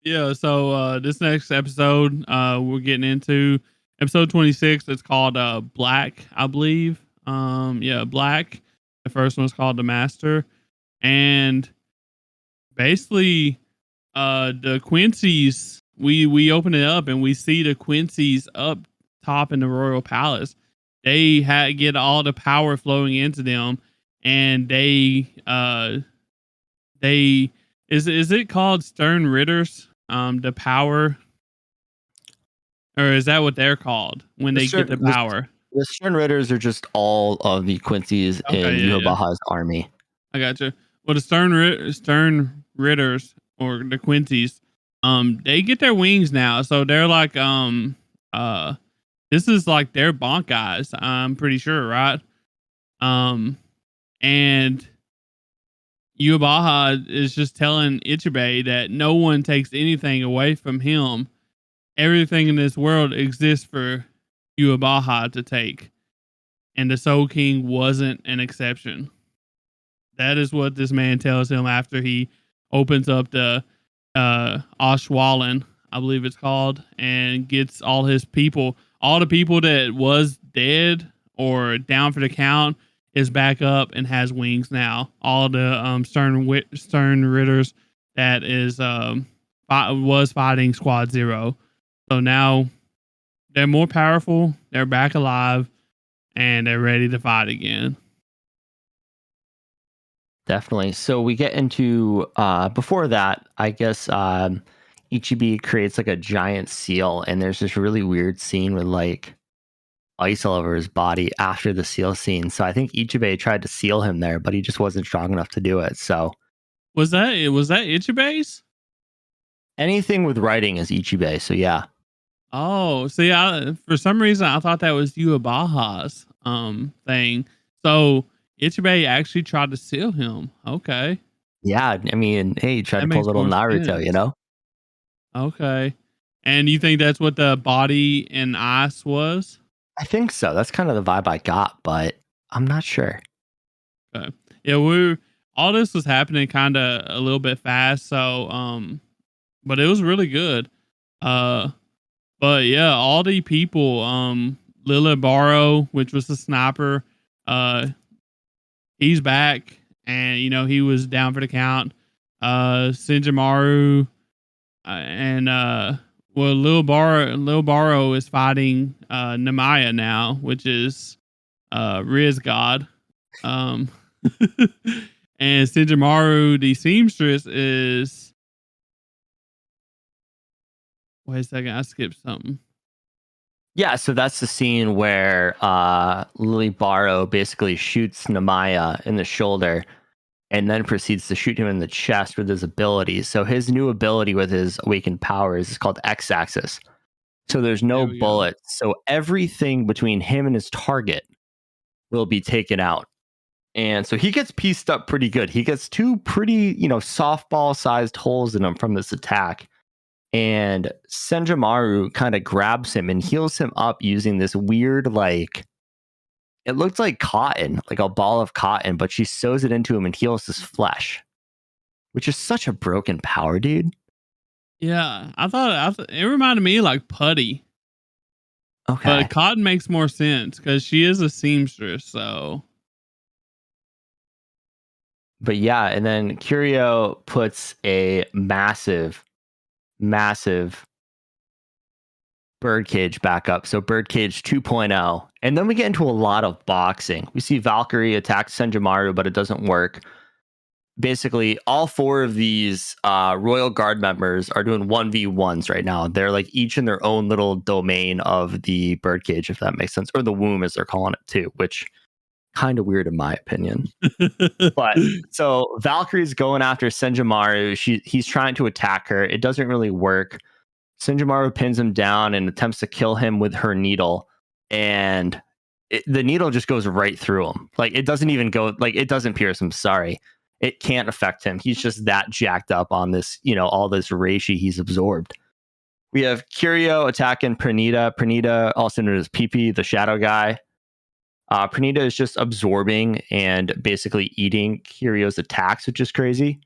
Yeah, so this next episode, we're getting into episode 26. It's called Black, I believe. Yeah, Black. The first one's called The Master. And basically, the Quincy's, we open it up and we see the Quincy's up top in the royal palace. They get all the power flowing into them, and they is it called Stern Ritters? The power, or is that what they're called when The they get Stern, the the, power? the Stern Ritters are just all of the Quincy's in Okay, yeah, yeah, Yuhabaha's army. I got you. Well, the Stern Ritters, or the Quincy's, they get their wings now, so they're like uh, this is like their bonk guys. I'm pretty sure, right? Um, and Yubaha is just telling Ichibei that no one takes anything away from him. Everything in this world exists for Yubaha to take, and the Soul King wasn't an exception. That is what this man tells him after he opens up the Oshwallen, I believe it's called, and gets all his people, all the people that was dead or down for the count, is back up and has wings now. All the Stern Ritters that is was fighting Squad Zero, so now they're more powerful. They're back alive, and they're ready to fight again. Definitely. So we get into before that, I guess Ichibi creates like a giant seal, and there's this really weird scene with like ice all over his body after the seal scene. So I think Ichibe tried to seal him there, but he just wasn't strong enough to do it. So Was that Ichibei's? anything with writing is Ichibe. So yeah. Oh, see, for some reason I thought that was Yuabaha's thing. So Ichibei actually tried to seal him. Okay, Yeah. I mean, hey, he tried that to pull a makes little more Naruto, you sense. know? Okay, and you think that's what the body and ice was? I think so. That's kind of the vibe I got, but I'm not sure. Okay, yeah, we all this was happening kind of a little bit fast, so but it was really good. Uh, but yeah, all the people, Lila Barrow, which was the sniper, uh, he's back, and he was down for the count. Sinjamaru, and well, Lil Barrow is fighting Namaya now, which is Riz God. Um, and Sinjamaru, the seamstress, is, wait a second, I skipped something. Yeah, so that's the scene where Lily Barrow basically shoots Namaya in the shoulder and then proceeds to shoot him in the chest with his abilities. So his new ability with his awakened powers is called X-axis. So there's There no we go. bullets. So everything between him and his target will be taken out. And so he gets pieced up pretty good. He gets two pretty, softball sized holes in him from this attack. And Senjamaru kind of grabs him and heals him up using this weird, like, it looked like cotton, like a ball of cotton, but she sews it into him and heals his flesh, which is such a broken power, dude. Yeah, I thought it reminded me like putty, Okay. but cotton makes more sense because she is a seamstress. So But yeah, and then Curio puts a massive, massive birdcage back up. So birdcage 2.0. And then we get into a lot of boxing. We see Valkyrie attack Senjamaru, but it doesn't work. Basically, all four of these Royal Guard members are doing 1v1s right now. They're like each in their own little domain of the birdcage, if that makes sense, or the womb as they're calling it too, which kind of weird in my opinion. But so Valkyrie's going after Senjamaru. He's trying to attack her. It doesn't really work. Senjamaru pins him down and attempts to kill him with her needle, and the needle just goes right through him. Like it doesn't even go, like it doesn't pierce him. Sorry, it can't affect him. He's just that jacked up on this, all this reishi he's absorbed. We have Curio attacking Pranita. Pranita, also known as PP, the shadow guy. Pranita is just absorbing and basically eating Curio's attacks, which is crazy.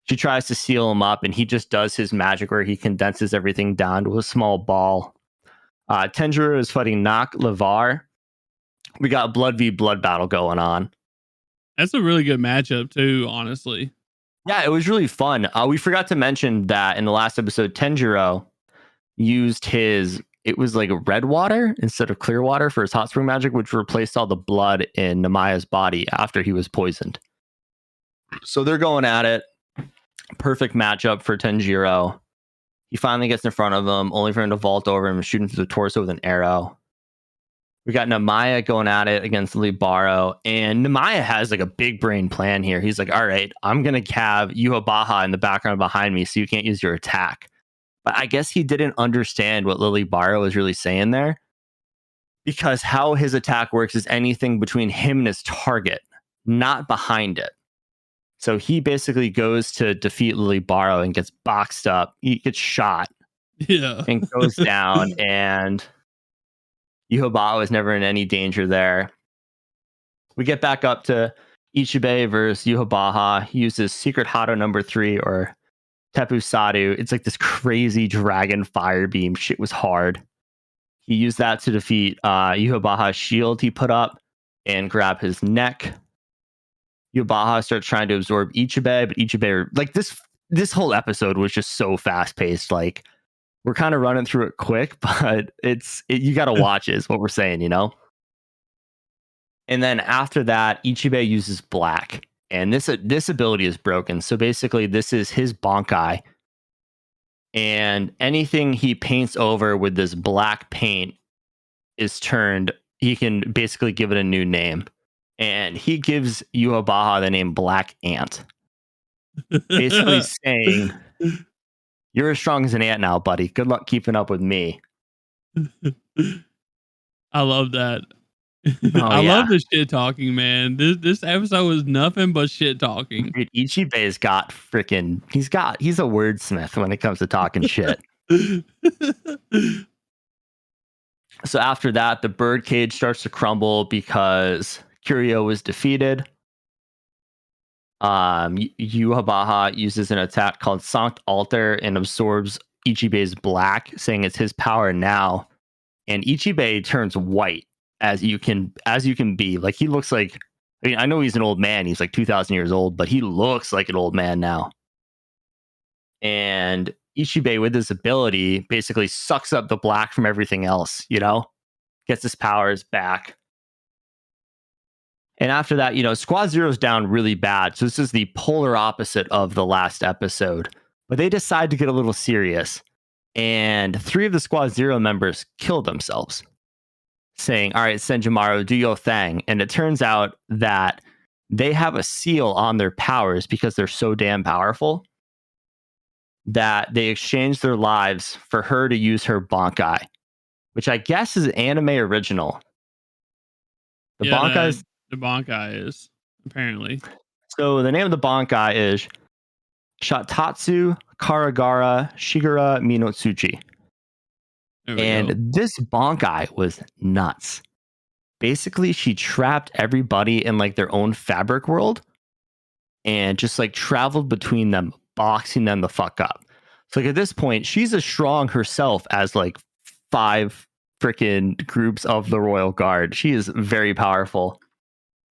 She tries to seal him up, and he just does his magic where he condenses everything down to a small ball. Tenjiro is fighting Nak Lavar. We got blood v blood battle going on. That's a really good matchup too, honestly. Yeah, it was really fun. We forgot to mention that in the last episode, Tenjiro used it was like red water instead of clear water for his hot spring magic, which replaced all the blood in Namaya's body after he was poisoned. So they're going at it. Perfect matchup for Tenjiro. He finally gets in front of him, only for him to vault over him and shoot him through the torso with an arrow. We got Namaya going at it against Libaro, and Namaya has like a big brain plan here. He's like, all right, I'm going to have Yuhabaha in the background behind me so you can't use your attack. But I guess he didn't understand what Lily Barrow was really saying there, because how his attack works is anything between him and his target, not behind it. So he basically goes to defeat Lily Barrow and gets boxed up. He gets shot and goes down, and Yuhabaha is never in any danger there. We get back up to Ichibei versus Yuhabaha. He uses Secret Hado number 3 or Teppusadu. It's like this crazy dragon fire beam. Shit was hard. He used that to defeat Yuhabaha's shield he put up and grab his neck. Yuhabaha starts trying to absorb Ichibei, but Ichibei, like this whole episode was just so fast paced. Like, we're kind of running through it quick, but you got to watch it, is what we're saying, you know? And then after that, Ichibei uses black, and this ability is broken. So basically, this is his Bankai, and anything he paints over with this black paint is turned. He can basically give it a new name, and he gives Yuhabaha the name Black Ant, basically saying, "You're as strong as an ant now, buddy. Good luck keeping up with me." I love that. I love the shit talking, man. This episode was nothing but shit talking. Dude, Ichibei's got freaking. He's a wordsmith when it comes to talking shit. So after that, the birdcage starts to crumble because Curio was defeated. Yuhabaha uses an attack called Sanct Altar and absorbs Ichibei's black, saying it's his power now. And Ichibei turns white as you can be. Like, he looks like, I mean, I know he's an old man. He's like 2,000 years old, but he looks like an old man now. And Ichibei, with his ability, basically sucks up the black from everything else, you know? Gets his powers back. And after that, you know, Squad Zero's down really bad. So this is the polar opposite of the last episode. But they decide to get a little serious. And 3 of the Squad Zero members kill themselves, saying, all right, Senjimaro, do your thing. And it turns out that they have a seal on their powers because they're so damn powerful that they exchange their lives for her to use her Bankai, which I guess is an anime original. The Bankai is, apparently. So the name of the Bankai is Shatatsu Karagara Shigura Minotsuchi. And this Bankai was nuts. Basically, she trapped everybody in like their own fabric world and just like traveled between them, boxing them the fuck up. So like at this point, she's as strong herself as like 5 freaking groups of the Royal Guard. She is very powerful.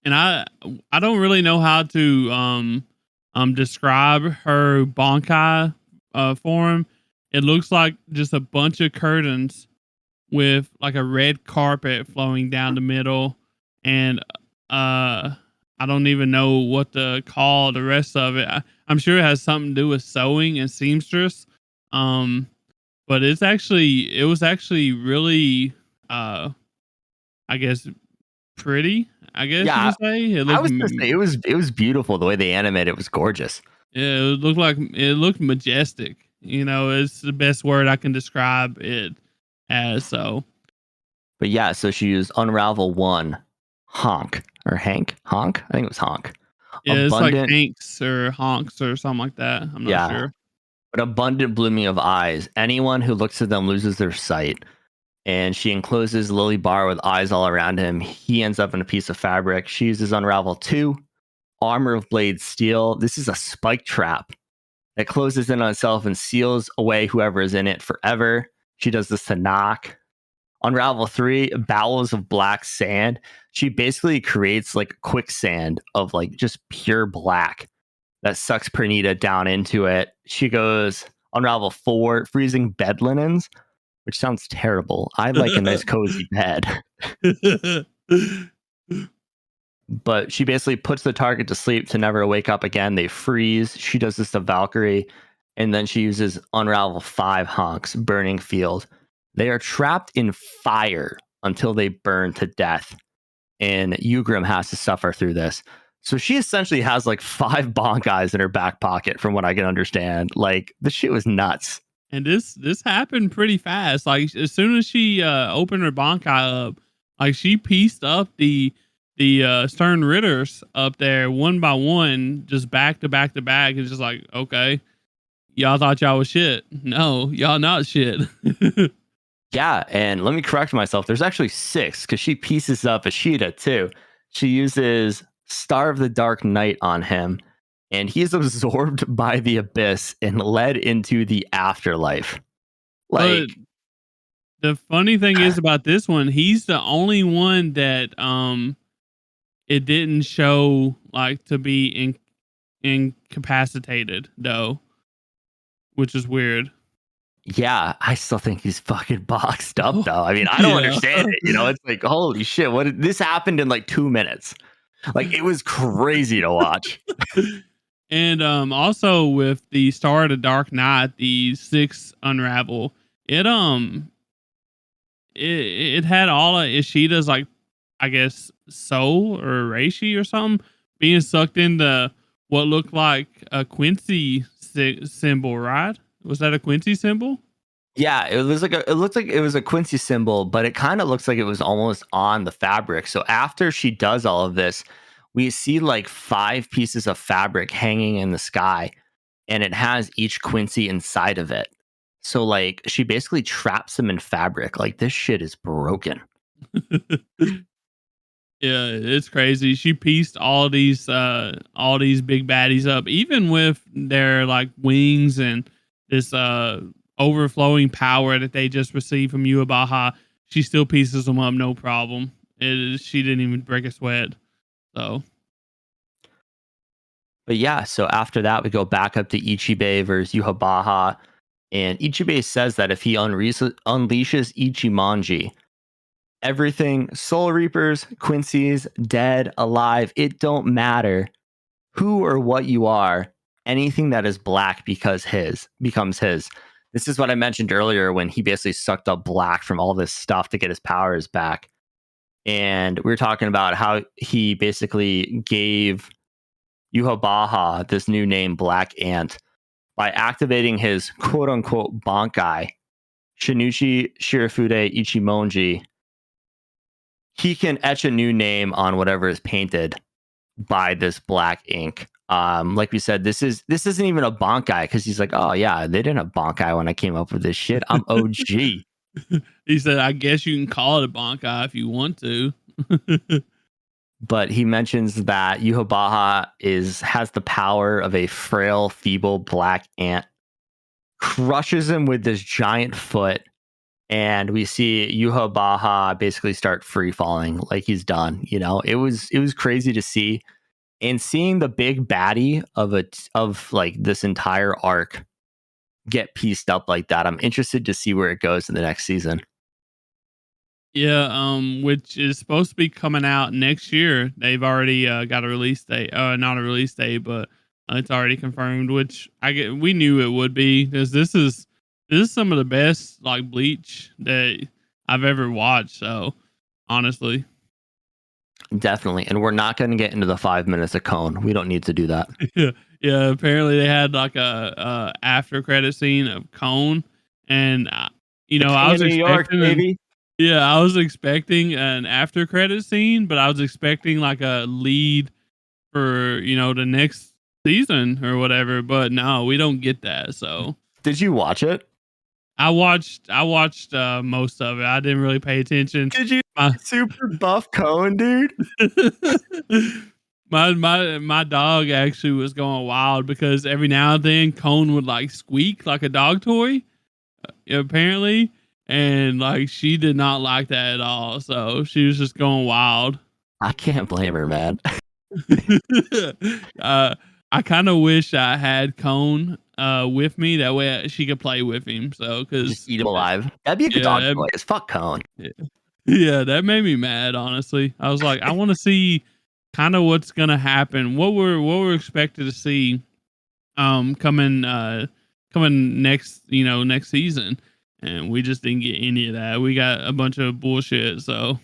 And I don't really know how to describe her Bankai form. It looks like just a bunch of curtains with like a red carpet flowing down the middle, and I don't even know what to call the rest of it. I'm sure it has something to do with sewing and seamstress. But it was actually really I guess pretty. I guess you could say. I was gonna say it was beautiful. The way they animated it was gorgeous. Yeah, it looked majestic. You know, it's the best word I can describe it as. So, but yeah, so she used Unravel 1, Honk or Hank, Honk. I think it was Honk. Yeah, it's like Hanks or Honks or something like that. I'm not sure. But abundant blooming of eyes. Anyone who looks at them loses their sight. And she encloses Lily Bar with eyes all around him. He ends up in a piece of fabric. She uses Unravel 2, Armor of Blade Steel. This is a spike trap that closes in on itself and seals away whoever is in it forever. She does this to Knock. Unravel 3, Bowels of Black Sand. She basically creates like quicksand of like just pure black that sucks Pernita down into it. She goes Unravel 4, Freezing Bed Linens, which sounds terrible. I like a nice cozy bed. But she basically puts the target to sleep to never wake up again. They freeze. She does this to Valkyrie. And then she uses Unravel 5 Honks, Burning Field. They are trapped in fire until they burn to death. And Ugrim has to suffer through this. So she essentially has like 5 Bankais in her back pocket, from what I can understand. Like, this shit was nuts. And this happened pretty fast. Like, as soon as she opened her Bankai up, like, she pieced up the Stern Ritters up there one by one, just back to back to back. It's just like, okay, y'all thought y'all was shit. No, y'all not shit. Yeah, and let me correct myself. There's actually 6 because she pieces up Ashita too. She uses Star of the Dark Night on him, and he's absorbed by the abyss and led into the afterlife. Like, But the funny thing is about this one, he's the only one that it didn't show like to be incapacitated though, which is weird. yeah, I still think he's fucking boxed up though. I mean, I don't understand it. You know, it's like, holy shit, this happened in like 2 minutes. Like, it was crazy to watch. And also with the Star of the Dark Knight, the 6 unravel, it it had all of Ishida's, like, I guess, soul or reishi or something being sucked into what looked like a Quincy symbol, right? Was that a Quincy symbol? Yeah, it looked like it was a Quincy symbol, but it kind of looks like it was almost on the fabric. So after she does all of this, we see like 5 pieces of fabric hanging in the sky, and it has each Quincy inside of it. So like, she basically traps them in fabric. Like, this shit is broken. Yeah, it's crazy. She pieced all these big baddies up, even with their like wings and this overflowing power that they just received from Yuabaha. She still pieces them up, no problem. She didn't even break a sweat. So, But yeah, so after that, we go back up to Ichibei versus Yuhabaha. And Ichibei says that if he unleashes Ichimonji, everything, Soul Reapers, Quincy's, dead, alive, it don't matter who or what you are. Anything that is black becomes his. This is what I mentioned earlier when he basically sucked up black from all this stuff to get his powers back. And we were talking about how he basically gave Yuhabaha this new name, Black Ant, by activating his quote unquote Bankai, Shinichi Shirafude Ichimonji. He can etch a new name on whatever is painted by this black ink. Like we said, this isn't even a Bankai, because he's like, oh yeah, they didn't have Bankai when I came up with this shit. I'm OG. he said, I guess you can call it a Bankai if you want to. But he mentions that Yuhabaha has the power of a frail, feeble black ant, crushes him with this giant foot, and we see Yuhabaha basically start free falling, like he's done. You know, it was crazy to see, and seeing the big baddie of like this entire arc get pieced up like that. I'm interested to see where it goes in the next season. Yeah, which is supposed to be coming out next year. They've already got a release date. Not a release date, but it's already confirmed. Which we knew it would be, because this is some of the best like Bleach that I've ever watched. So honestly, Definitely, and we're not going to get into the 5 minutes of Cone. We don't need to do that. yeah. Apparently, they had like a after credit scene of Cone, and I was New York, expecting baby. Yeah, I was expecting an after credit scene, but I was expecting like a lead for, the next season or whatever, but no, we don't get that. So, Did you watch it? I watched most of it. I didn't really pay attention. Did you super buff Cohen, dude? My dog actually was going wild because every now and then Cone would like squeak like a dog toy, apparently, and like she did not like that at all. So she was just going wild. I can't blame her, man. uh, I kind of wish I had Cone with me. That way she could play with him. So, Just because eat him alive. That'd be a good dog yeah, toy. It's fuck Cone. yeah, that made me mad. Honestly, I was like, I want to see kind of what's gonna happen. What we're expected to see coming next next season, and we just didn't get any of that. We got a bunch of bullshit. So